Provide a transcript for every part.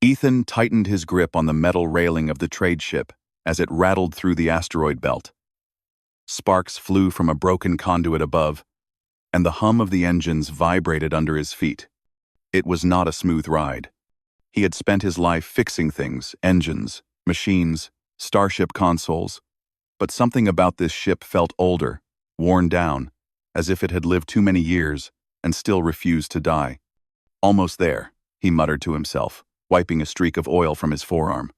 Ethan tightened his grip on the metal railing of the trade ship as it rattled through the asteroid belt. Sparks flew from a broken conduit above, and the hum of the engines vibrated under his feet. It was not a smooth ride. He had spent his life fixing things, engines, machines, starship consoles, but something about this ship felt older, worn down, as if it had lived too many years and still refused to die. Almost there, he muttered to himself, wiping a streak of oil from his forearm.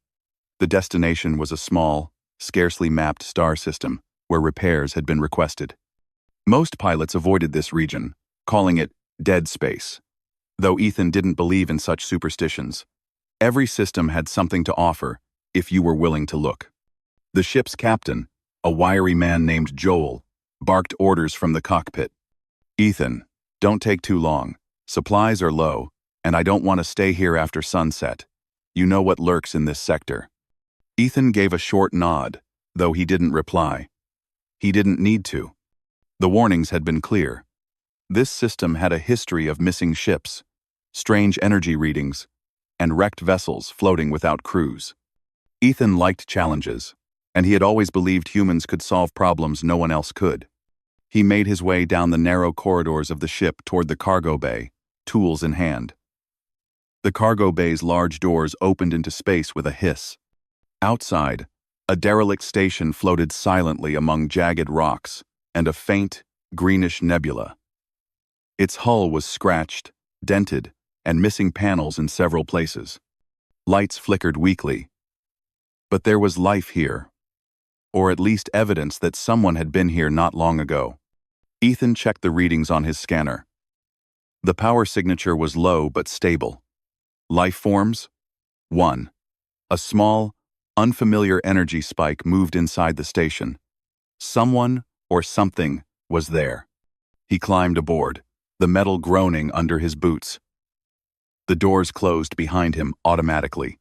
The destination was a small, scarcely mapped star system where repairs had been requested. Most pilots avoided this region, calling it dead space. Though Ethan didn't believe in such superstitions, every system had something to offer if you were willing to look. The ship's captain, a wiry man named Joel, barked orders from the cockpit. "Ethan, don't take too long. Supplies are low, and I don't want to stay here after sunset. You know what lurks in this sector." Ethan gave a short nod, though he didn't reply. He didn't need to. The warnings had been clear. This system had a history of missing ships, strange energy readings, and wrecked vessels floating without crews. Ethan liked challenges, and he had always believed humans could solve problems no one else could. He made his way down the narrow corridors of the ship toward the cargo bay, tools in hand. The cargo bay's large doors opened into space with a hiss. Outside, a derelict station floated silently among jagged rocks and a faint, greenish nebula. Its hull was scratched, dented, and missing panels in several places. Lights flickered weakly. But there was life here, or at least evidence that someone had been here not long ago. Ethan checked the readings on his scanner. The power signature was low but stable. Life forms? 1. A small, unfamiliar energy spike moved inside the station. Someone or something was there. He climbed aboard, the metal groaning under his boots. The doors closed behind him automatically,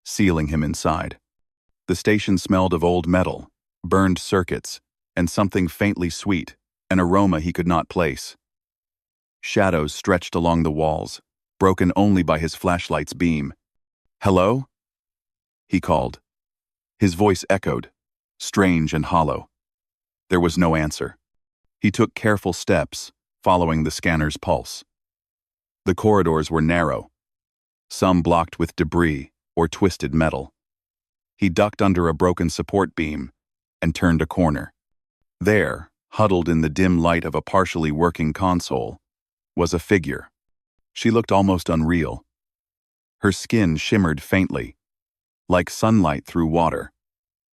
sealing him inside. The station smelled of old metal, burned circuits, and something faintly sweet, an aroma he could not place. Shadows stretched along the walls, broken only by his flashlight's beam. "Hello?" he called. His voice echoed, strange and hollow. There was no answer. He took careful steps, following the scanner's pulse. The corridors were narrow, some blocked with debris or twisted metal. He ducked under a broken support beam and turned a corner. There, huddled in the dim light of a partially working console, was a figure. She looked almost unreal. Her skin shimmered faintly, like sunlight through water.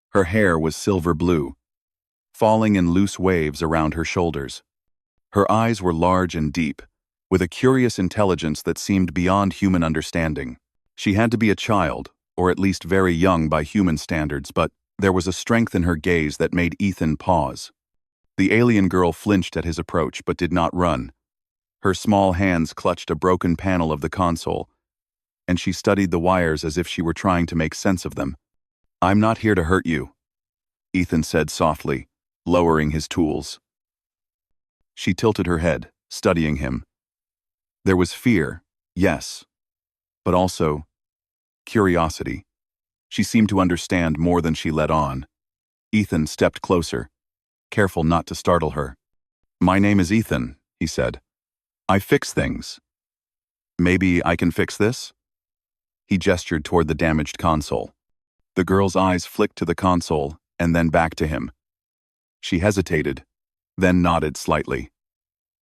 Her hair was silver blue, falling in loose waves around her shoulders. Her eyes were large and deep, with a curious intelligence that seemed beyond human understanding. She had to be a child, or at least very young by human standards, but there was a strength in her gaze that made Ethan pause. The alien girl flinched at his approach but did not run. Her small hands clutched a broken panel of the console, and she studied the wires as if she were trying to make sense of them. "I'm not here to hurt you," Ethan said softly, lowering his tools. She tilted her head, studying him. There was fear, yes, but also curiosity. She seemed to understand more than she let on. Ethan stepped closer, careful not to startle her. "My name is Ethan," he said. "I fix things. Maybe I can fix this?" He gestured toward the damaged console. The girl's eyes flicked to the console and then back to him. She hesitated, then nodded slightly.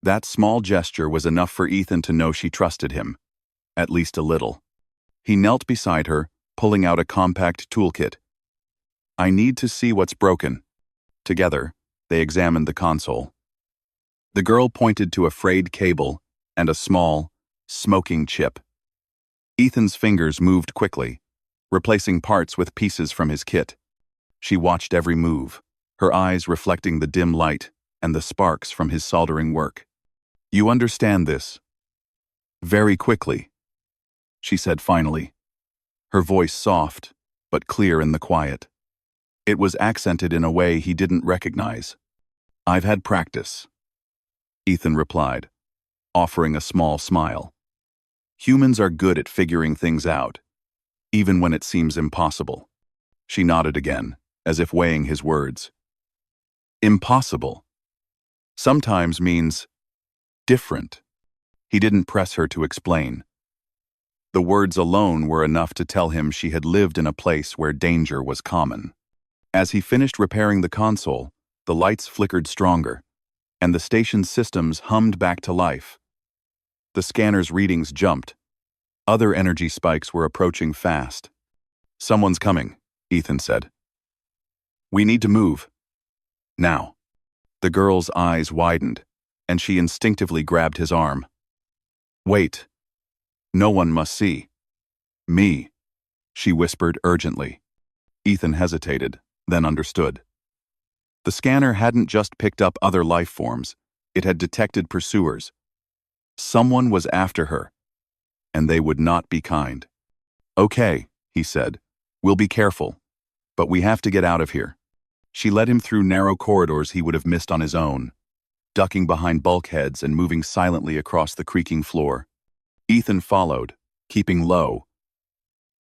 That small gesture was enough for Ethan to know she trusted him, at least a little. He knelt beside her, pulling out a compact toolkit. "I need to see what's broken." Together, they examined the console. The girl pointed to a frayed cable and a small, smoking chip. Ethan's fingers moved quickly, replacing parts with pieces from his kit. She watched every move, her eyes reflecting the dim light and the sparks from his soldering work. "You understand this?" "Very quickly," she said finally, her voice soft but clear in the quiet. It was accented in a way he didn't recognize. "I've had practice," Ethan replied, offering a small smile. "Humans are good at figuring things out, even when it seems impossible. She nodded again, as if weighing his words. Impossible sometimes means different. He didn't press her to explain. The words alone were enough to tell him she had lived in a place where danger was common. As he finished repairing the console, the lights flickered stronger, and the station's systems hummed back to life. The scanner's readings jumped. Other energy spikes were approaching fast. "Someone's coming," Ethan said. "We need to move. Now." The girl's eyes widened, and she instinctively grabbed his arm. "Wait. No one must see. Me," she whispered urgently. Ethan hesitated, then understood. The scanner hadn't just picked up other life forms, it had detected pursuers. Someone was after her, and they would not be kind. "Okay," he said. "We'll be careful, but we have to get out of here." She led him through narrow corridors he would have missed on his own, ducking behind bulkheads and moving silently across the creaking floor. Ethan followed, keeping low,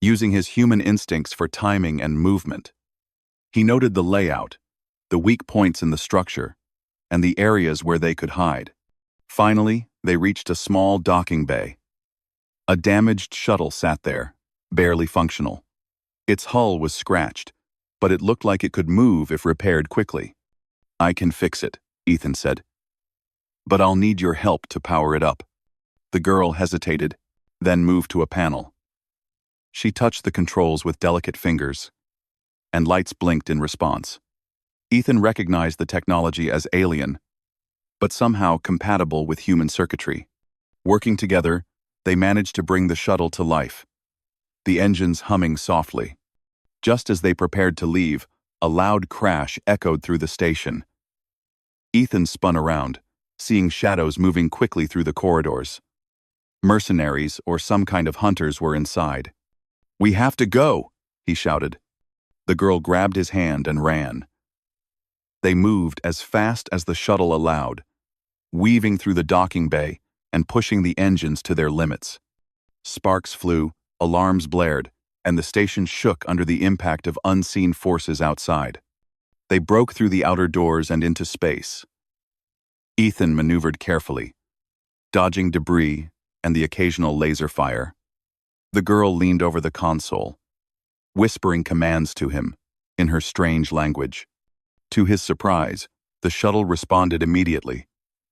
using his human instincts for timing and movement. He noted the layout, the weak points in the structure, and the areas where they could hide. Finally, they reached a small docking bay. A damaged shuttle sat there, barely functional. Its hull was scratched, but it looked like it could move if repaired quickly. "I can fix it," Ethan said. "But I'll need your help to power it up." The girl hesitated, then moved to a panel. She touched the controls with delicate fingers, and lights blinked in response. Ethan recognized the technology as alien, but somehow compatible with human circuitry. Working together, they managed to bring the shuttle to life, the engines humming softly. Just as they prepared to leave, a loud crash echoed through the station. Ethan spun around, seeing shadows moving quickly through the corridors. Mercenaries or some kind of hunters were inside. "We have to go," he shouted. The girl grabbed his hand and ran. They moved as fast as the shuttle allowed, weaving through the docking bay and pushing the engines to their limits. Sparks flew, alarms blared, and the station shook under the impact of unseen forces outside. They broke through the outer doors and into space. Ethan maneuvered carefully, dodging debris and the occasional laser fire. The girl leaned over the console, whispering commands to him in her strange language. To his surprise, the shuttle responded immediately,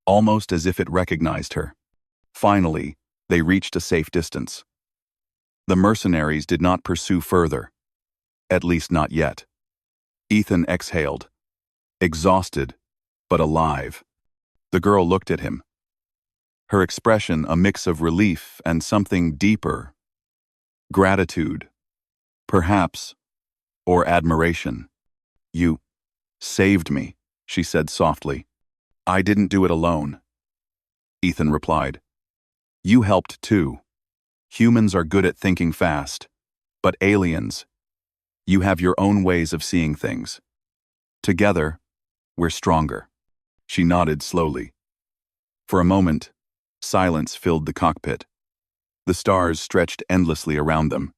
almost as if it recognized her. Finally, they reached a safe distance. The mercenaries did not pursue further, at least not yet. Ethan exhaled, exhausted, but alive. The girl looked at him, her expression a mix of relief and something deeper. Gratitude, perhaps, or admiration. "You saved me," she said softly. "I didn't do it alone." Ethan replied. "You helped too. Humans are good at thinking fast, but aliens, you have your own ways of seeing things. Together, we're stronger." She nodded slowly. For a moment, silence filled the cockpit. The stars stretched endlessly around them,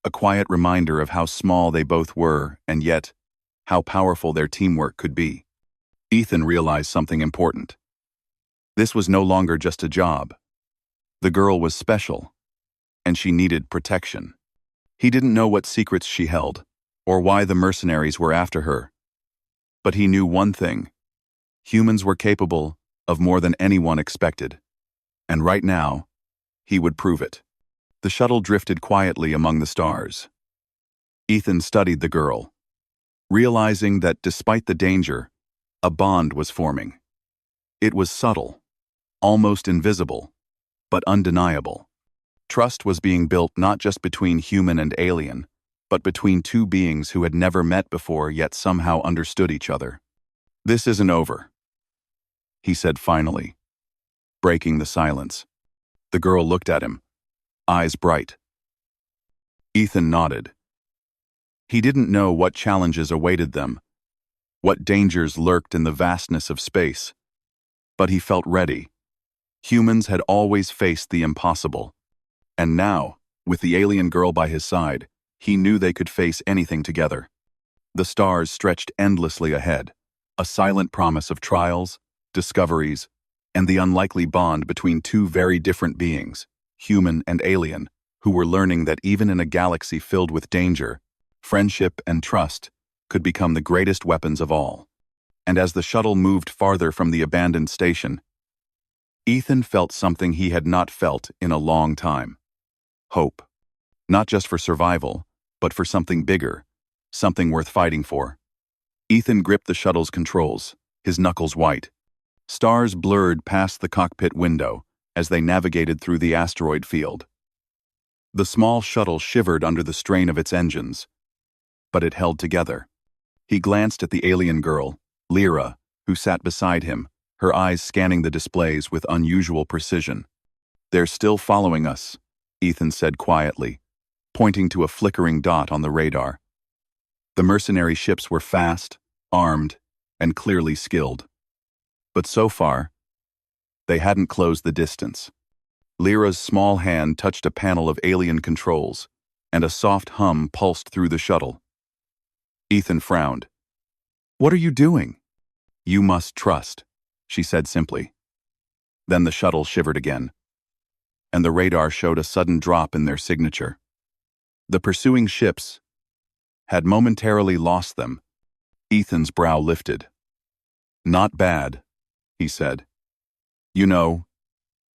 a quiet reminder of how small they both were and yet how powerful their teamwork could be. Ethan realized something important. This was no longer just a job. The girl was special, and she needed protection. He didn't know what secrets she held, or why the mercenaries were after her. But he knew one thing. Humans were capable of more than anyone expected. And right now, he would prove it. The shuttle drifted quietly among the stars. Ethan studied the girl, realizing that despite the danger, a bond was forming. It was subtle, almost invisible, but undeniable. Trust was being built not just between human and alien, but between two beings who had never met before yet somehow understood each other. "This isn't over," he said finally, breaking the silence. The girl looked at him, eyes bright. Ethan nodded. He didn't know what challenges awaited them, what dangers lurked in the vastness of space, but he felt ready. Humans had always faced the impossible. And now, with the alien girl by his side, He knew they could face anything together. The stars stretched endlessly ahead, a silent promise of trials, discoveries, and the unlikely bond between two very different beings, human and alien, who were learning that even in a galaxy filled with danger, friendship and trust could become the greatest weapons of all. And as the shuttle moved farther from the abandoned station, Ethan felt something he had not felt in a long time. Hope. Not just for survival, but for something bigger, something worth fighting for. Ethan gripped the shuttle's controls, his knuckles white. Stars blurred past the cockpit window as they navigated through the asteroid field. The small shuttle shivered under the strain of its engines, but it held together. He glanced at the alien girl, Lyra, who sat beside him, her eyes scanning the displays with unusual precision. "They're still following us," Ethan said quietly, pointing to a flickering dot on the radar. The mercenary ships were fast, armed, and clearly skilled. But so far, they hadn't closed the distance. Lyra's small hand touched a panel of alien controls, and a soft hum pulsed through the shuttle. Ethan frowned. "What are you doing?" "You must trust," she said simply. Then the shuttle shivered again, and the radar showed a sudden drop in their signature. The pursuing ships had momentarily lost them. Ethan's brow lifted. "Not bad," he said. "You know,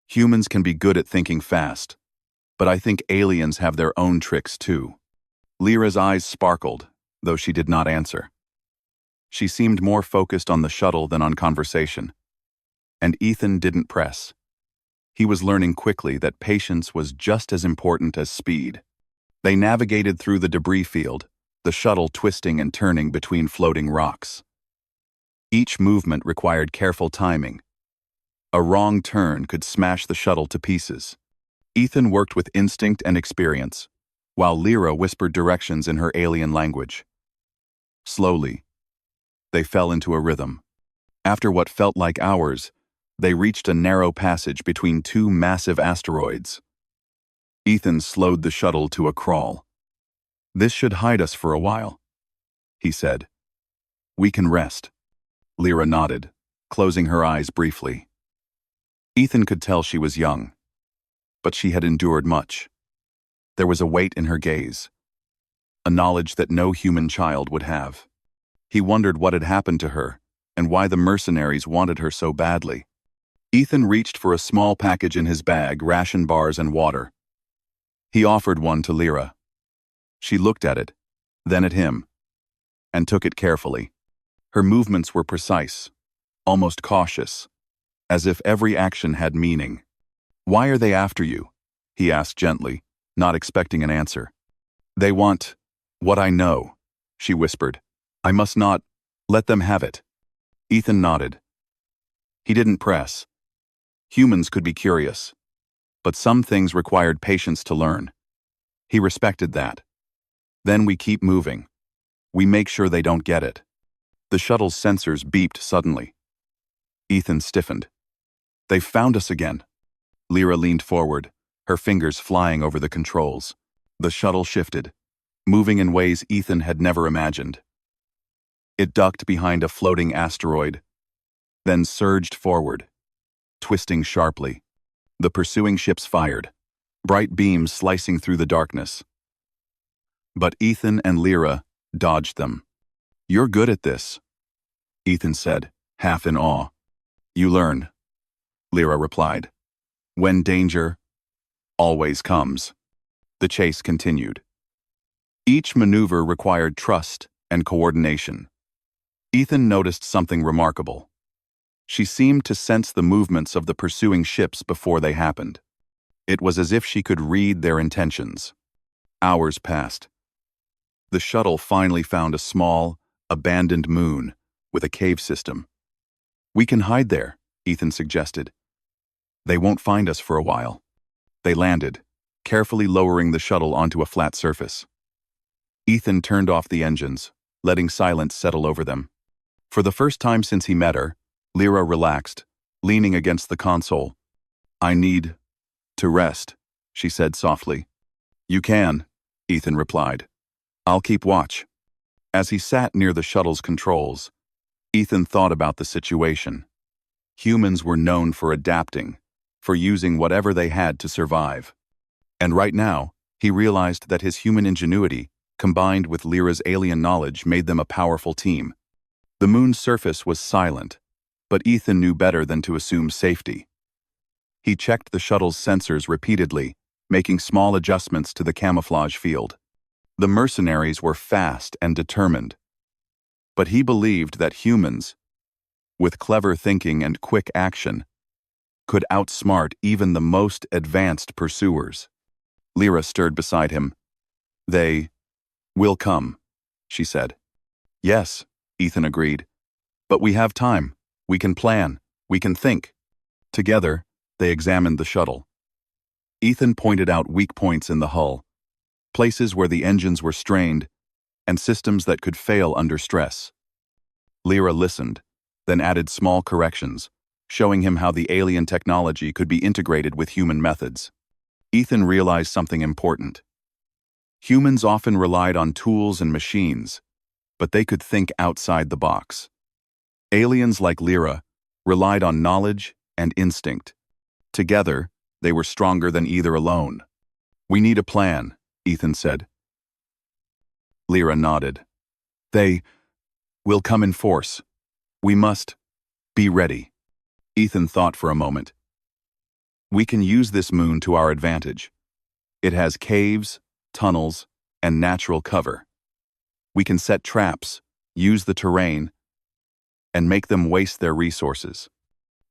humans can be good at thinking fast, but I think aliens have their own tricks too." Lyra's eyes sparkled, though she did not answer. She seemed more focused on the shuttle than on conversation. And Ethan didn't press. He was learning quickly that patience was just as important as speed. They navigated through the debris field, the shuttle twisting and turning between floating rocks. Each movement required careful timing. A wrong turn could smash the shuttle to pieces. Ethan worked with instinct and experience, while Lyra whispered directions in her alien language. Slowly, they fell into a rhythm. After what felt like hours, they reached a narrow passage between two massive asteroids. Ethan slowed the shuttle to a crawl. "This should hide us for a while," he said. "We can rest." Lyra nodded, closing her eyes briefly. Ethan could tell she was young, but she had endured much. There was a weight in her gaze, a knowledge that no human child would have. He wondered what had happened to her and why the mercenaries wanted her so badly. Ethan reached for a small package in his bag, ration bars and water. He offered one to Lyra. She looked at it, then at him, and took it carefully. Her movements were precise, almost cautious, as if every action had meaning. "Why are they after you?" he asked gently, not expecting an answer. "They want what I know," she whispered. "I must not let them have it." Ethan nodded. He didn't press. Humans could be curious, but some things required patience to learn. He respected that. "Then we keep moving. We make sure they don't get it." The shuttle's sensors beeped suddenly. Ethan stiffened. "They've found us again." Lyra leaned forward, her fingers flying over the controls. The shuttle shifted, moving in ways Ethan had never imagined. It ducked behind a floating asteroid, then surged forward, twisting sharply. The pursuing ships fired, bright beams slicing through the darkness. But Ethan and Lyra dodged them. "You're good at this," Ethan said, half in awe. "You learn," Lyra replied. "When danger always comes." The chase continued. Each maneuver required trust and coordination. Ethan noticed something remarkable. She seemed to sense the movements of the pursuing ships before they happened. It was as if she could read their intentions. Hours passed. The shuttle finally found a small, abandoned moon with a cave system. "We can hide there," Ethan suggested. "They won't find us for a while." They landed, carefully lowering the shuttle onto a flat surface. Ethan turned off the engines, letting silence settle over them. For the first time since he met her, Lyra relaxed, leaning against the console. "I need to rest," she said softly. "You can," Ethan replied, I'll keep watch. As he sat near the shuttle's controls, Ethan thought about the situation. Humans were known for adapting, for using whatever they had to survive. And right now, he realized that his human ingenuity, combined with Lyra's alien knowledge, made them a powerful team. The moon's surface was silent, but Ethan knew better than to assume safety. He checked the shuttle's sensors repeatedly, making small adjustments to the camouflage field. The mercenaries were fast and determined, but he believed that humans, with clever thinking and quick action, could outsmart even the most advanced pursuers. Lyra stirred beside him. "They will come," she said. "Yes," Ethan agreed. "But we have time. We can plan. We can think." Together, they examined the shuttle. Ethan pointed out weak points in the hull, places where the engines were strained, and systems that could fail under stress. Lyra listened, then added small corrections, showing him how the alien technology could be integrated with human methods. Ethan realized something important. Humans often relied on tools and machines, but they could think outside the box. Aliens like Lyra relied on knowledge and instinct. Together, they were stronger than either alone. "We need a plan," Ethan said. Lyra nodded. "They will come in force. We must be ready." Ethan thought for a moment. "We can use this moon to our advantage. It has caves, tunnels, and natural cover. We can set traps, use the terrain, and make them waste their resources.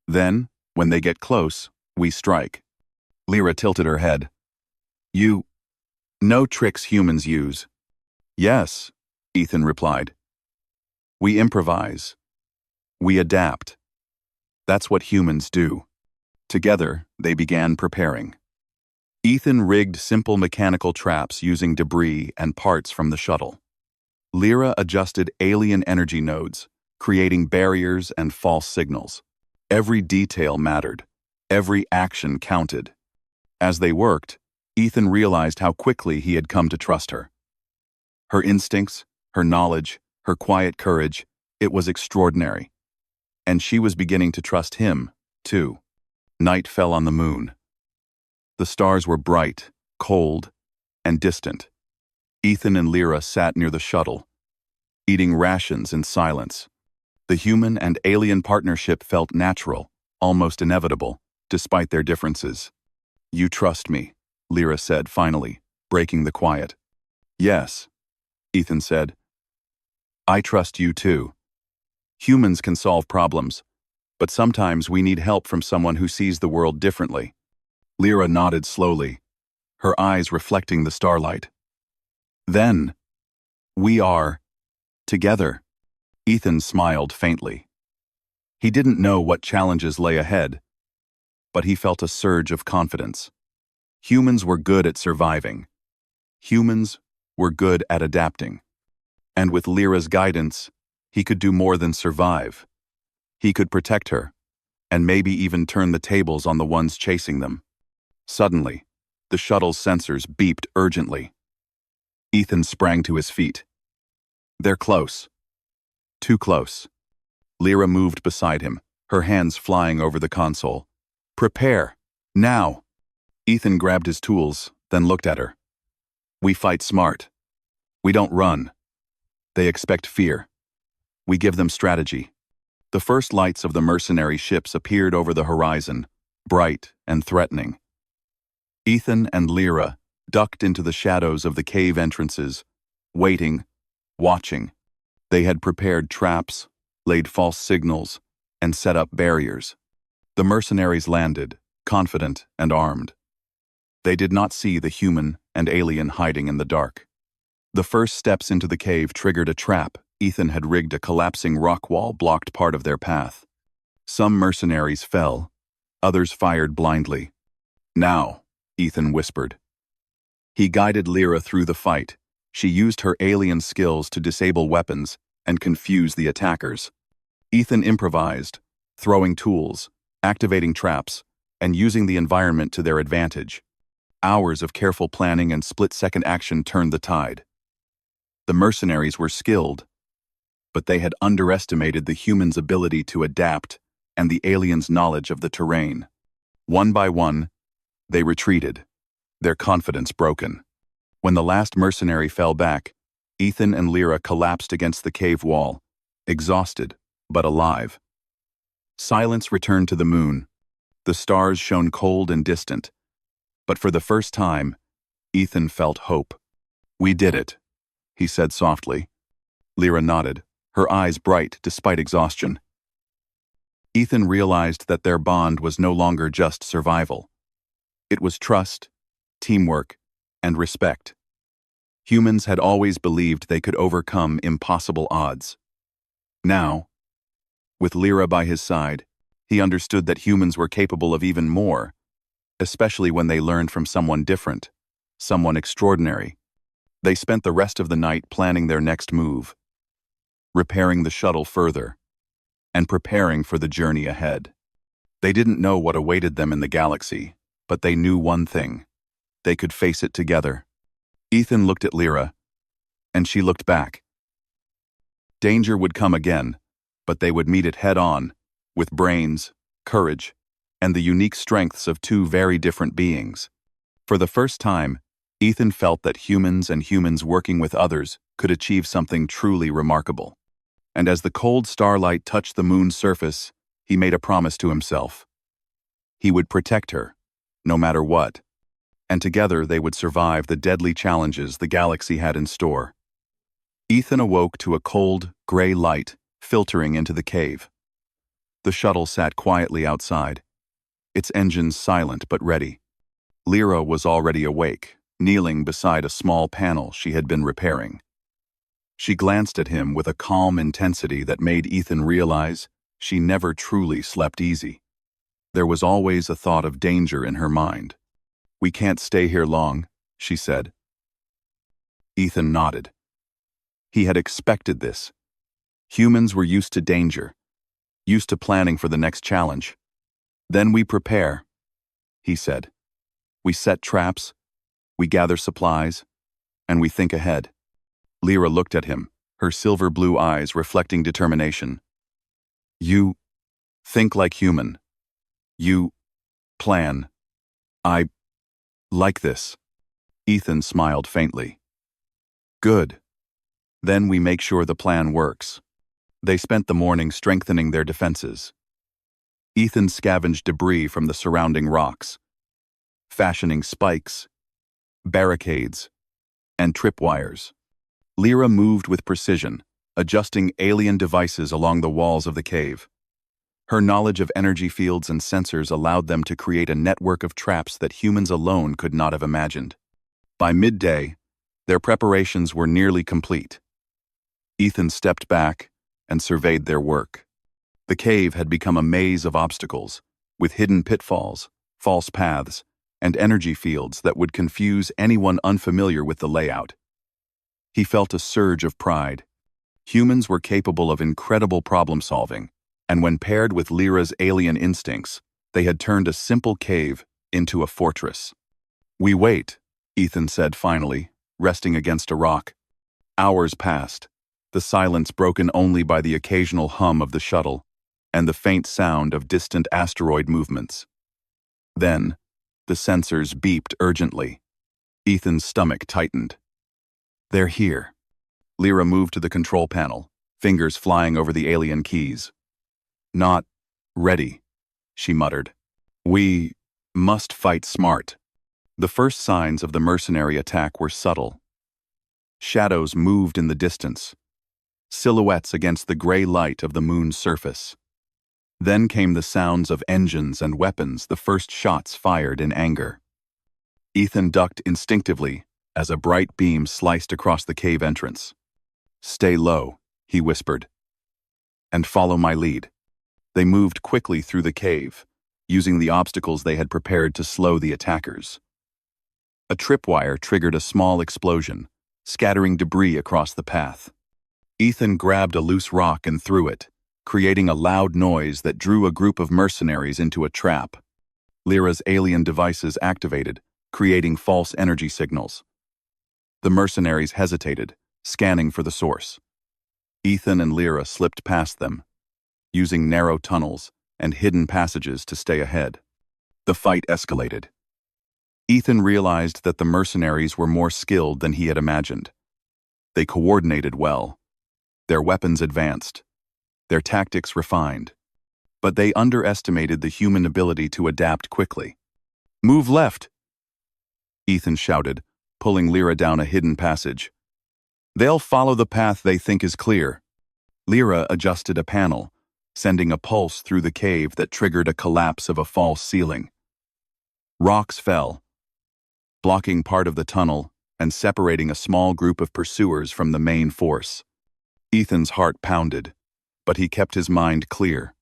Then, when they get close, we strike." Lyra tilted her head. "You know tricks humans use." "Yes," Ethan replied. "We improvise. We adapt. That's what humans do." Together, they began preparing. Ethan rigged simple mechanical traps using debris and parts from the shuttle. Lyra adjusted alien energy nodes, creating barriers and false signals. Every detail mattered. Every action counted. As they worked, Ethan realized how quickly he had come to trust her. Her instincts, her knowledge, her quiet courage, it was extraordinary. And she was beginning to trust him, too. Night fell on the moon. The stars were bright, cold, and distant. Ethan and Lyra sat near the shuttle, eating rations in silence. The human and alien partnership felt natural, almost inevitable, despite their differences. "You trust me," Lyra said finally, breaking the quiet. "Yes," Ethan said. "I trust you too. Humans can solve problems, but sometimes we need help from someone who sees the world differently." Lyra nodded slowly, her eyes reflecting the starlight. "Then, we are together." Ethan smiled faintly. He didn't know what challenges lay ahead, but he felt a surge of confidence. Humans were good at surviving. Humans were good at adapting. And with Lyra's guidance, he could do more than survive. He could protect her, and maybe even turn the tables on the ones chasing them. Suddenly, the shuttle's sensors beeped urgently. Ethan sprang to his feet. "They're close. Too close." Lyra moved beside him, her hands flying over the console. "Prepare. Now." Ethan grabbed his tools, then looked at her. "We fight smart. We don't run. They expect fear. We give them strategy." The first lights of the mercenary ships appeared over the horizon, bright and threatening. Ethan and Lyra ducked into the shadows of the cave entrances, waiting, watching. They had prepared traps, laid false signals, and set up barriers. The mercenaries landed, confident and armed. They did not see the human and alien hiding in the dark. The first steps into the cave triggered a trap. Ethan had rigged a collapsing rock wall blocked part of their path. Some mercenaries fell, others fired blindly. "Now," Ethan whispered. He guided Lyra through the fight. She used her alien skills to disable weapons and confuse the attackers. Ethan improvised, throwing tools, activating traps, and using the environment to their advantage. Hours of careful planning and split-second action turned the tide. The mercenaries were skilled, but they had underestimated the humans' ability to adapt and the aliens' knowledge of the terrain. One by one, they retreated, their confidence broken. When the last mercenary fell back, Ethan and Lyra collapsed against the cave wall, exhausted but alive. Silence returned to the moon. The stars shone cold and distant, but for the first time, Ethan felt hope. "We did it," he said softly. Lyra nodded, her eyes bright despite exhaustion. Ethan realized that their bond was no longer just survival. It was trust, teamwork, and respect. Humans had always believed they could overcome impossible odds. Now, with Lyra by his side, he understood that humans were capable of even more, especially when they learned from someone different, someone extraordinary. They spent the rest of the night planning their next move, repairing the shuttle further, and preparing for the journey ahead. They didn't know what awaited them in the galaxy, but they knew one thing: they could face it together. Ethan looked at Lyra, and she looked back. Danger would come again, but they would meet it head-on, with brains, courage, and the unique strengths of two very different beings. For the first time, Ethan felt that humans and humans working with others could achieve something truly remarkable. And as the cold starlight touched the moon's surface, he made a promise to himself. He would protect her, no matter what, and together they would survive the deadly challenges the galaxy had in store. Ethan awoke to a cold, gray light filtering into the cave. The shuttle sat quietly outside, its engines silent but ready. Lyra was already awake, kneeling beside a small panel she had been repairing. She glanced at him with a calm intensity that made Ethan realize she never truly slept easy. There was always a thought of danger in her mind. "We can't stay here long," she said. Ethan nodded. He had expected this. Humans were used to danger, used to planning for the next challenge. "Then we prepare," he said. "We set traps, we gather supplies, and we think ahead." Lyra looked at him, her silver blue eyes reflecting determination. "You think like human. You plan. I like this." Ethan smiled faintly. "Good. Then we make sure the plan works." They spent the morning strengthening their defenses. Ethan scavenged debris from the surrounding rocks, fashioning spikes, barricades, and tripwires. Lyra moved with precision, adjusting alien devices along the walls of the cave. Her knowledge of energy fields and sensors allowed them to create a network of traps that humans alone could not have imagined. By midday, their preparations were nearly complete. Ethan stepped back and surveyed their work. The cave had become a maze of obstacles, with hidden pitfalls, false paths, and energy fields that would confuse anyone unfamiliar with the layout. He felt a surge of pride. Humans were capable of incredible problem-solving, and when paired with Lyra's alien instincts, they had turned a simple cave into a fortress. "We wait," Ethan said finally, resting against a rock. Hours passed, the silence broken only by the occasional hum of the shuttle and the faint sound of distant asteroid movements. Then, the sensors beeped urgently. Ethan's stomach tightened. "They're here." Lyra moved to the control panel, fingers flying over the alien keys. "Not ready," she muttered. "We must fight smart." The first signs of the mercenary attack were subtle. Shadows moved in the distance, silhouettes against the gray light of the moon's surface. Then came the sounds of engines and weapons, the first shots fired in anger. Ethan ducked instinctively as a bright beam sliced across the cave entrance. "Stay low," he whispered, "and follow my lead." They moved quickly through the cave, using the obstacles they had prepared to slow the attackers. A tripwire triggered a small explosion, scattering debris across the path. Ethan grabbed a loose rock and threw it, creating a loud noise that drew a group of mercenaries into a trap. Lyra's alien devices activated, creating false energy signals. The mercenaries hesitated, scanning for the source. Ethan and Lyra slipped past them, using narrow tunnels and hidden passages to stay ahead. The fight escalated. Ethan realized that the mercenaries were more skilled than he had imagined. They coordinated well, their weapons advanced, their tactics refined, but they underestimated the human ability to adapt quickly. "Move left!" Ethan shouted, pulling Lyra down a hidden passage. "They'll follow the path they think is clear." Lyra adjusted a panel, sending a pulse through the cave that triggered a collapse of a false ceiling. Rocks fell, blocking part of the tunnel and separating a small group of pursuers from the main force. Ethan's heart pounded, but he kept his mind clear.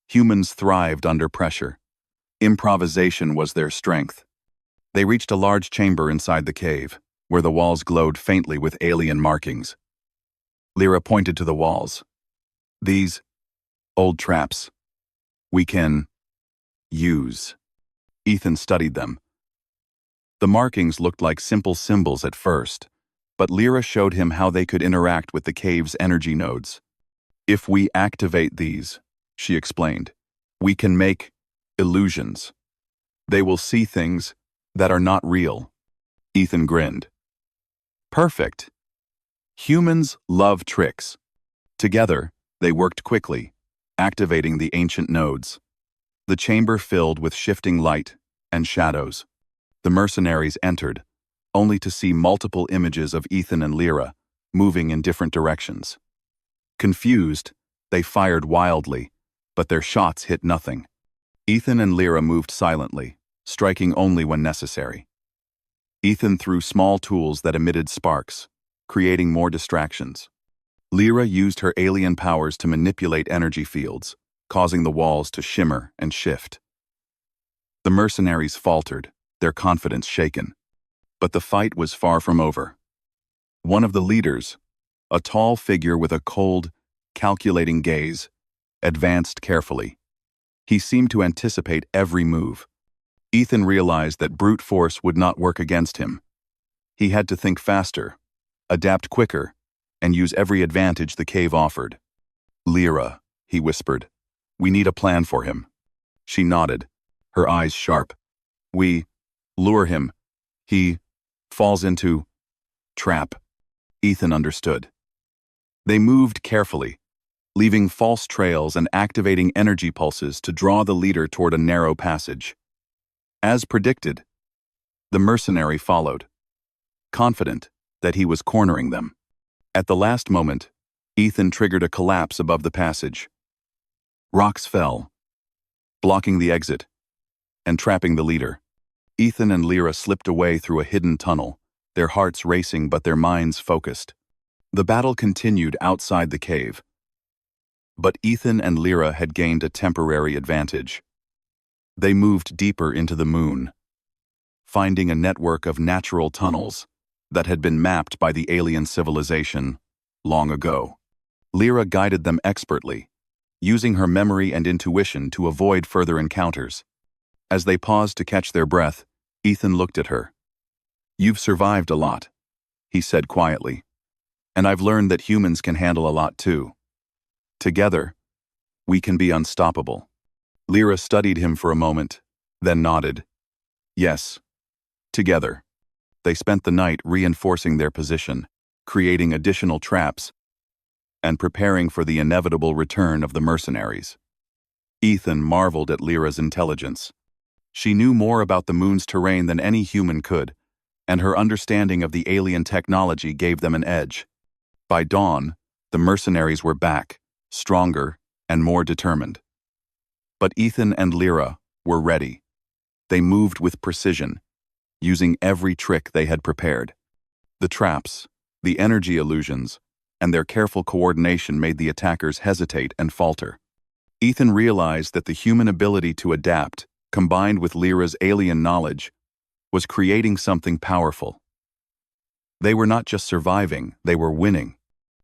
Humans thrived under pressure. Improvisation was their strength. They reached a large chamber inside the cave, where the walls glowed faintly with alien markings. Lyra pointed to the walls. "These old traps. We can use." Ethan studied them. The markings looked like simple symbols at first, but Lyra showed him how they could interact with the cave's energy nodes. "If we activate these," she explained, "we can make illusions. They will see things that are not real." Ethan grinned. "Perfect. Humans love tricks." Together, they worked quickly, activating the ancient nodes. The chamber filled with shifting light and shadows. The mercenaries entered, only to see multiple images of Ethan and Lyra, moving in different directions. Confused, they fired wildly, but their shots hit nothing. Ethan and Lyra moved silently, striking only when necessary. Ethan threw small tools that emitted sparks, creating more distractions. Lyra used her alien powers to manipulate energy fields, causing the walls to shimmer and shift. The mercenaries faltered, their confidence shaken. But the fight was far from over. One of the leaders, a tall figure with a cold, calculating gaze, advanced carefully. He seemed to anticipate every move. Ethan realized that brute force would not work against him. He had to think faster, adapt quicker, and use every advantage the cave offered. "Lyra," he whispered, "we need a plan for him." She nodded, her eyes sharp. "We lure him. He falls into trap." Ethan understood. They moved carefully, leaving false trails and activating energy pulses to draw the leader toward a narrow passage. As predicted, the mercenary followed, confident that he was cornering them. At the last moment, Ethan triggered a collapse above the passage. Rocks fell, blocking the exit and trapping the leader. Ethan and Lyra slipped away through a hidden tunnel, their hearts racing but their minds focused. The battle continued outside the cave. But Ethan and Lyra had gained a temporary advantage. They moved deeper into the moon, finding a network of natural tunnels that had been mapped by the alien civilization long ago. Lyra guided them expertly, using her memory and intuition to avoid further encounters. As they paused to catch their breath, Ethan looked at her. "You've survived a lot," he said quietly. "And I've learned that humans can handle a lot too. Together, we can be unstoppable." Lyra studied him for a moment, then nodded. "Yes, together." They spent the night reinforcing their position, creating additional traps, and preparing for the inevitable return of the mercenaries. Ethan marveled at Lyra's intelligence. She knew more about the moon's terrain than any human could, and her understanding of the alien technology gave them an edge. By dawn, the mercenaries were back, stronger and more determined. But Ethan and Lyra were ready. They moved with precision, using every trick they had prepared. The traps, the energy illusions, and their careful coordination made the attackers hesitate and falter. Ethan realized that the human ability to adapt, combined with Lyra's alien knowledge, was creating something powerful. They were not just surviving, they were winning.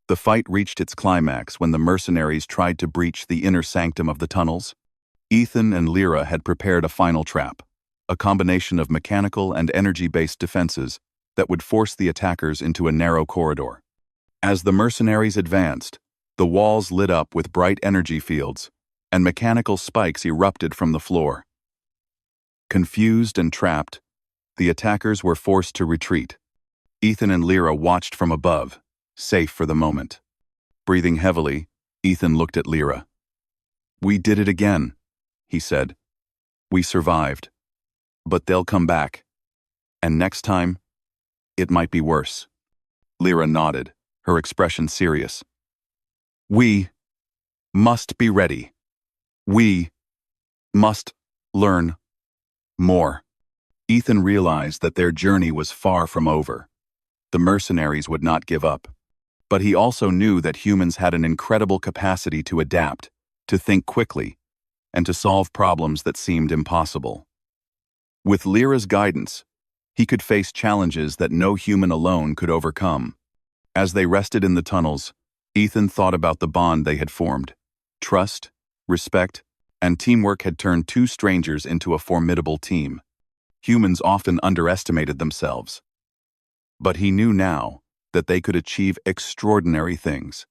The fight reached its climax when the mercenaries tried to breach the inner sanctum of the tunnels. Ethan and Lyra had prepared a final trap, a combination of mechanical and energy-based defenses that would force the attackers into a narrow corridor. As the mercenaries advanced, the walls lit up with bright energy fields, and mechanical spikes erupted from the floor. Confused and trapped, the attackers were forced to retreat. Ethan and Lyra watched from above, safe for the moment. Breathing heavily, Ethan looked at Lyra. "We did it again," he said. "We survived. But they'll come back. And next time, it might be worse." Lyra nodded, her expression serious. "We must be ready. We must learn more." Ethan realized that their journey was far from over. The mercenaries would not give up. But he also knew that humans had an incredible capacity to adapt, to think quickly, and to solve problems that seemed impossible. With Lyra's guidance, he could face challenges that no human alone could overcome. As they rested in the tunnels, Ethan thought about the bond they had formed. Trust, respect, and teamwork had turned two strangers into a formidable team. Humans often underestimated themselves. But he knew now that they could achieve extraordinary things,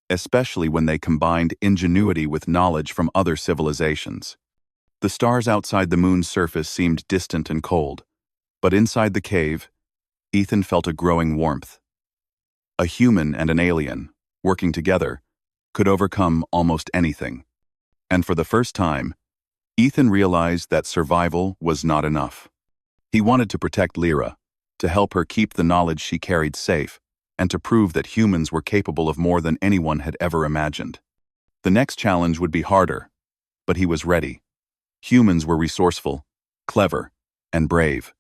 especially when they combined ingenuity with knowledge from other civilizations. The stars outside the moon's surface seemed distant and cold, but inside the cave, Ethan felt a growing warmth. A human and an alien, working together, could overcome almost anything. And for the first time, Ethan realized that survival was not enough. He wanted to protect Lyra, to help her keep the knowledge she carried safe, and to prove that humans were capable of more than anyone had ever imagined. The next challenge would be harder, but he was ready. Humans were resourceful, clever, and brave.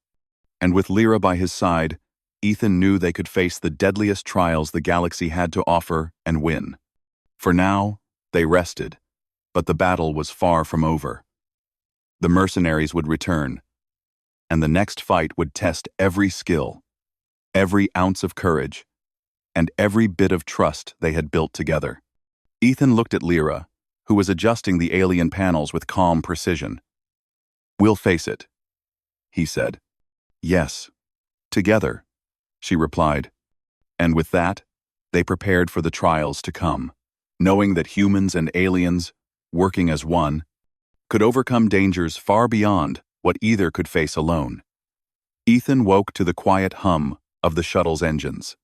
And with Lyra by his side, Ethan knew they could face the deadliest trials the galaxy had to offer and win. For now, they rested, but the battle was far from over. The mercenaries would return, and the next fight would test every skill, every ounce of courage, and every bit of trust they had built together. Ethan looked at Lyra, who was adjusting the alien panels with calm precision. "We'll face it," he said. "Yes, together," she replied. And with that, they prepared for the trials to come, knowing that humans and aliens, working as one, could overcome dangers far beyond what either could face alone. Ethan woke to the quiet hum of the shuttle's engines.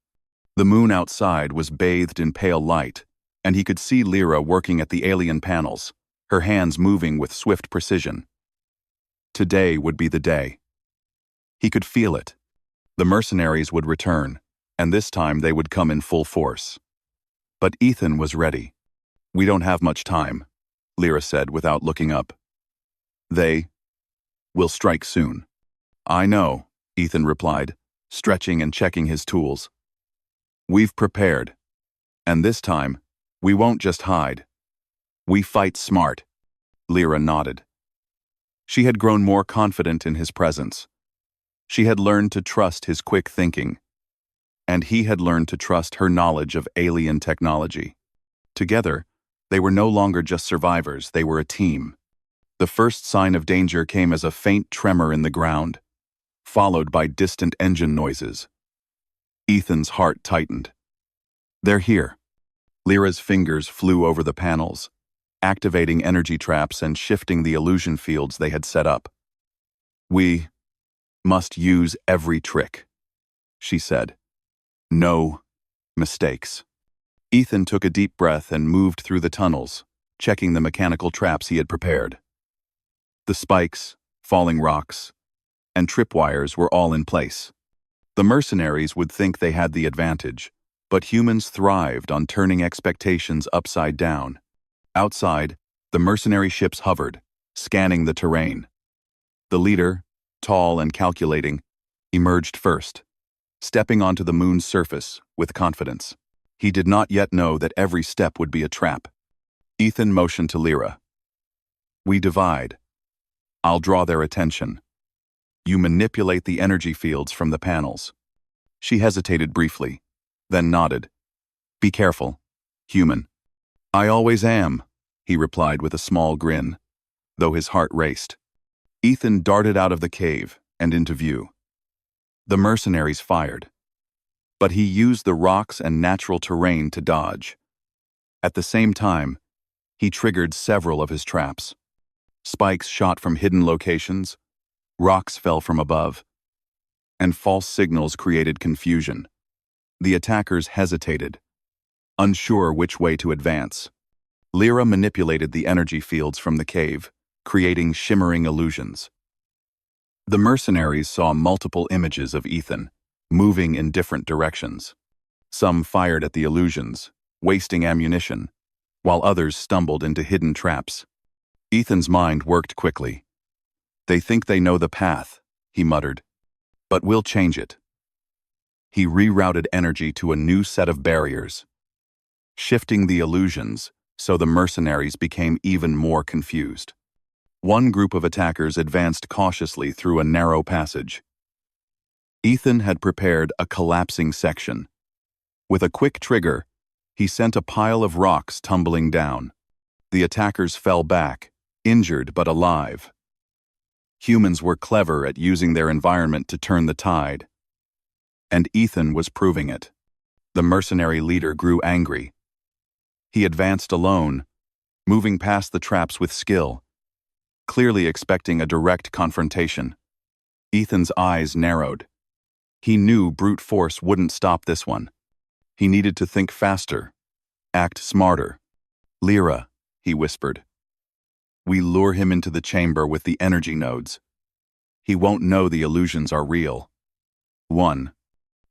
The moon outside was bathed in pale light, and he could see Lyra working at the alien panels, her hands moving with swift precision. Today would be the day. He could feel it. The mercenaries would return, and this time they would come in full force. But Ethan was ready. "We don't have much time," Lyra said without looking up. "They will strike soon." "I know," Ethan replied, stretching and checking his tools. "We've prepared. And this time, we won't just hide. We fight smart." Lyra nodded. She had grown more confident in his presence. She had learned to trust his quick thinking, and he had learned to trust her knowledge of alien technology. Together, they were no longer just survivors, they were a team. The first sign of danger came as a faint tremor in the ground, followed by distant engine noises. Ethan's heart tightened. "They're here." Lyra's fingers flew over the panels, activating energy traps and shifting the illusion fields they had set up. "We must use every trick," she said. "No mistakes." Ethan took a deep breath and moved through the tunnels, checking the mechanical traps he had prepared. The spikes, falling rocks, and tripwires were all in place. The mercenaries would think they had the advantage, but humans thrived on turning expectations upside down. Outside, the mercenary ships hovered, scanning the terrain. The leader, tall and calculating, emerged first, stepping onto the moon's surface with confidence. He did not yet know that every step would be a trap. Ethan motioned to Lyra. "We divide. I'll draw their attention. You manipulate the energy fields from the panels." She hesitated briefly, then nodded. "Be careful, human." "I always am," he replied with a small grin, though his heart raced. Ethan darted out of the cave and into view. The mercenaries fired. but he used the rocks and natural terrain to dodge. At the same time, he triggered several of his traps. Spikes shot from hidden locations, rocks fell from above, and false signals created confusion. The attackers hesitated, unsure which way to advance. Lyra manipulated the energy fields from the cave, creating shimmering illusions. The mercenaries saw multiple images of Ethan, moving in different directions. Some fired at the illusions, wasting ammunition, while others stumbled into hidden traps. Ethan's mind worked quickly. "They think they know the path," he muttered, "but we'll change it." He rerouted energy to a new set of barriers, shifting the illusions so the mercenaries became even more confused. One group of attackers advanced cautiously through a narrow passage. Ethan had prepared a collapsing section. With a quick trigger, he sent a pile of rocks tumbling down. The attackers fell back, injured but alive. Humans were clever at using their environment to turn the tide. And Ethan was proving it. The mercenary leader grew angry. He advanced alone, moving past the traps with skill, clearly expecting a direct confrontation. Ethan's eyes narrowed. He knew brute force wouldn't stop this one. He needed to think faster, act smarter. "Lyra," he whispered. "We lure him into the chamber with the energy nodes. He won't know the illusions are real." "1."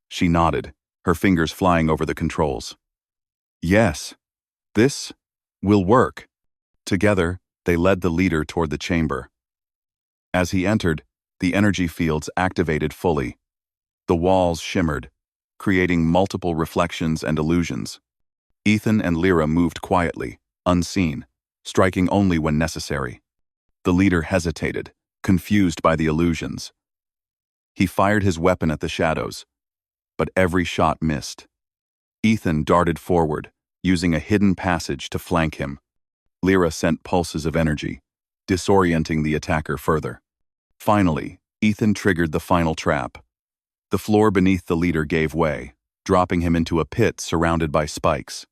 She nodded, her fingers flying over the controls. "Yes, this will work." Together, they led the leader toward the chamber. As he entered, the energy fields activated fully. The walls shimmered, creating multiple reflections and illusions. Ethan and Lyra moved quietly, unseen, striking only when necessary. The leader hesitated, confused by the illusions. He fired his weapon at the shadows, but every shot missed. Ethan darted forward, using a hidden passage to flank him. Lyra sent pulses of energy, disorienting the attacker further. Finally, Ethan triggered the final trap. The floor beneath the leader gave way, dropping him into a pit surrounded by spikes.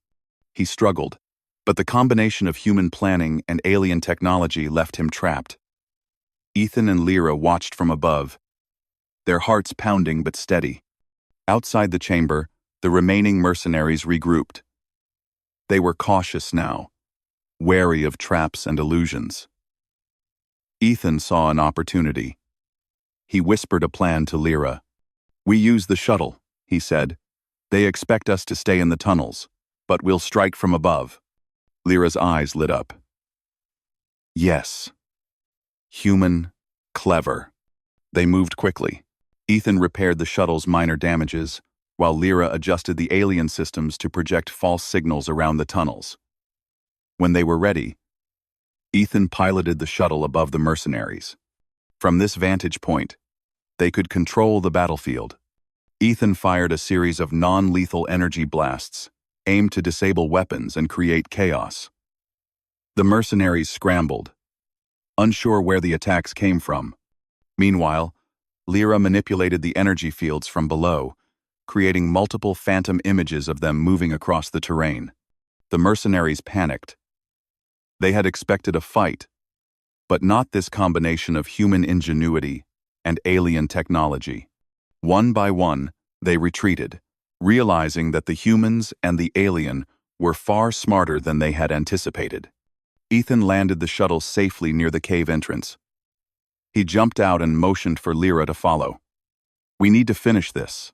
He struggled, but the combination of human planning and alien technology left him trapped. Ethan and Lyra watched from above, their hearts pounding but steady. Outside the chamber, the remaining mercenaries regrouped. They were cautious now, wary of traps and illusions. Ethan saw an opportunity. He whispered a plan to Lyra. "We use the shuttle," he said. "They expect us to stay in the tunnels, but we'll strike from above." Lyra's eyes lit up. Yes. Human, clever. They moved quickly. Ethan repaired the shuttle's minor damages, while Lyra adjusted the alien systems to project false signals around the tunnels. When they were ready, Ethan piloted the shuttle above the mercenaries. From this vantage point, they could control the battlefield. Ethan fired a series of non-lethal energy blasts, aimed to disable weapons and create chaos. The mercenaries scrambled, unsure where the attacks came from. Meanwhile, Lyra manipulated the energy fields from below, creating multiple phantom images of them moving across the terrain. The mercenaries panicked. They had expected a fight, but not this combination of human ingenuity and alien technology. One by one, they retreated, realizing that the humans and the alien were far smarter than they had anticipated. Ethan landed the shuttle safely near the cave entrance. He jumped out and motioned for Lyra to follow. "We need to finish this,"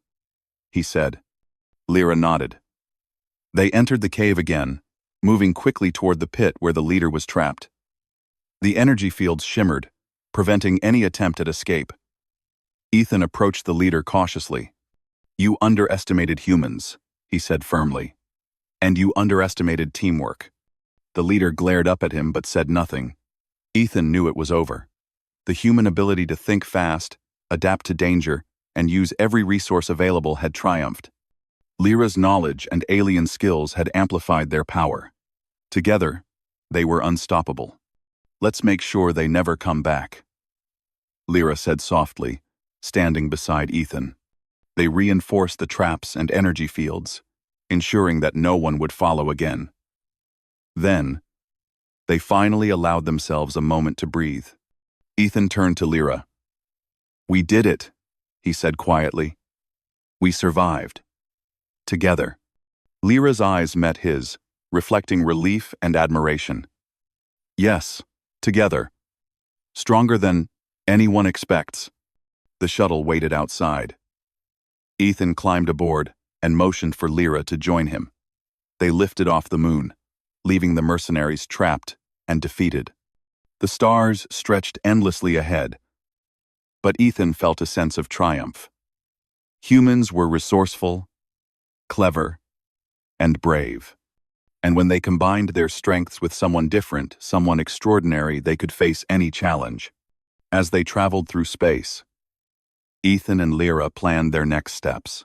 he said. Lyra nodded. They entered the cave again, moving quickly toward the pit where the leader was trapped. The energy fields shimmered, preventing any attempt at escape. Ethan approached the leader cautiously. "You underestimated humans," he said firmly. "And you underestimated teamwork." The leader glared up at him but said nothing. Ethan knew it was over. The human ability to think fast, adapt to danger, and use every resource available had triumphed. Lyra's knowledge and alien skills had amplified their power. Together, they were unstoppable. "Let's make sure they never come back," Lyra said softly, standing beside Ethan. They reinforced the traps and energy fields, ensuring that no one would follow again. Then, they finally allowed themselves a moment to breathe. Ethan turned to Lyra. "We did it," he said quietly. "We survived. Together." Lyra's eyes met his, reflecting relief and admiration. "Yes, together. Stronger than anyone expects." The shuttle waited outside. Ethan climbed aboard and motioned for Lyra to join him. They lifted off the moon, leaving the mercenaries trapped and defeated. The stars stretched endlessly ahead, but Ethan felt a sense of triumph. Humans were resourceful, clever, and brave. And when they combined their strengths with someone different, someone extraordinary, they could face any challenge. As they traveled through space, Ethan and Lyra planned their next steps.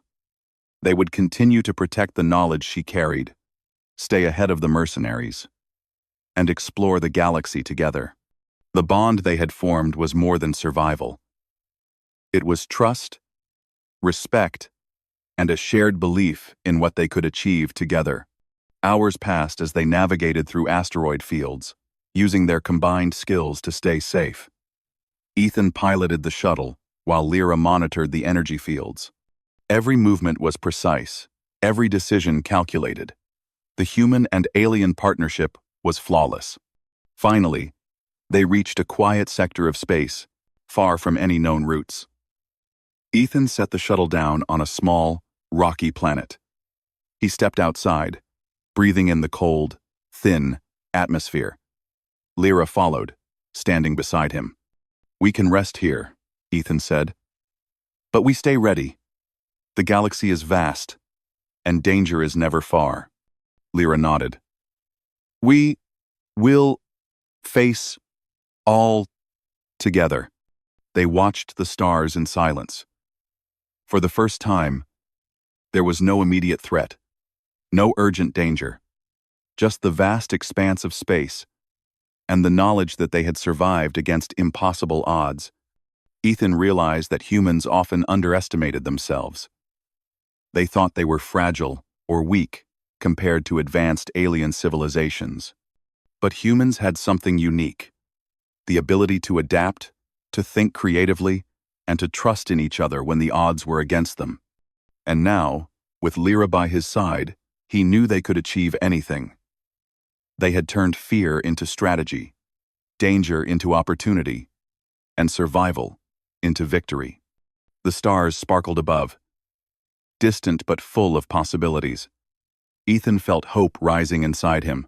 They would continue to protect the knowledge she carried, stay ahead of the mercenaries, and explore the galaxy together. The bond they had formed was more than survival. It was trust, respect, and a shared belief in what they could achieve together. Hours passed as they navigated through asteroid fields, using their combined skills to stay safe. Ethan piloted the shuttle, while Lyra monitored the energy fields. Every movement was precise, every decision calculated. The human and alien partnership was flawless. Finally, they reached a quiet sector of space, far from any known routes. Ethan set the shuttle down on a small, rocky planet. He stepped outside, breathing in the cold, thin atmosphere. Lyra followed, standing beside him. "We can rest here," Ethan said. "But we stay ready. The galaxy is vast, and danger is never far." Lyra nodded. "We will face all together." They watched the stars in silence. For the first time, there was no immediate threat, no urgent danger, just the vast expanse of space and the knowledge that they had survived against impossible odds. Ethan realized that humans often underestimated themselves. They thought they were fragile or weak compared to advanced alien civilizations. But humans had something unique: the ability to adapt, to think creatively, and to trust in each other when the odds were against them. And now, with Lyra by his side, he knew they could achieve anything. They had turned fear into strategy, danger into opportunity, and survival into victory. The stars sparkled above, distant but full of possibilities. Ethan felt hope rising inside him.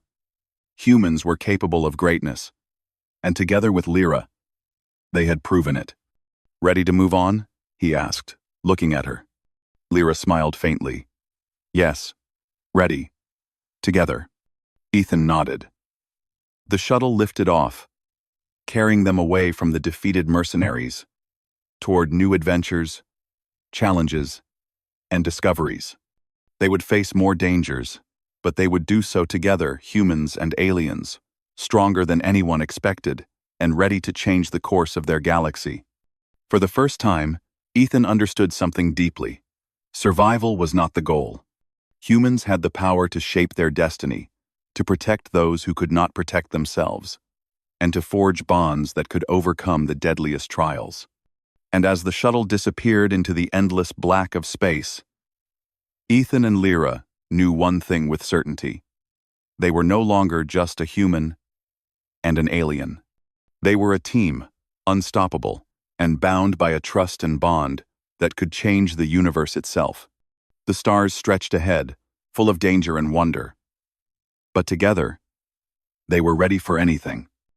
Humans were capable of greatness, and together with Lyra, they had proven it. "Ready to move on?" he asked, looking at her. Lyra smiled faintly. "Yes, ready. Together." Ethan nodded. The shuttle lifted off, carrying them away from the defeated mercenaries, toward new adventures, challenges, and discoveries. They would face more dangers, but they would do so together, humans and aliens, stronger than anyone expected, and ready to change the course of their galaxy. For the first time, Ethan understood something deeply. Survival was not the goal. Humans had the power to shape their destiny, to protect those who could not protect themselves, and to forge bonds that could overcome the deadliest trials. And as the shuttle disappeared into the endless black of space, Ethan and Lyra knew one thing with certainty. They were no longer just a human and an alien. They were a team, unstoppable, and bound by a trust and bond that could change the universe itself. The stars stretched ahead, full of danger and wonder. But together, they were ready for anything.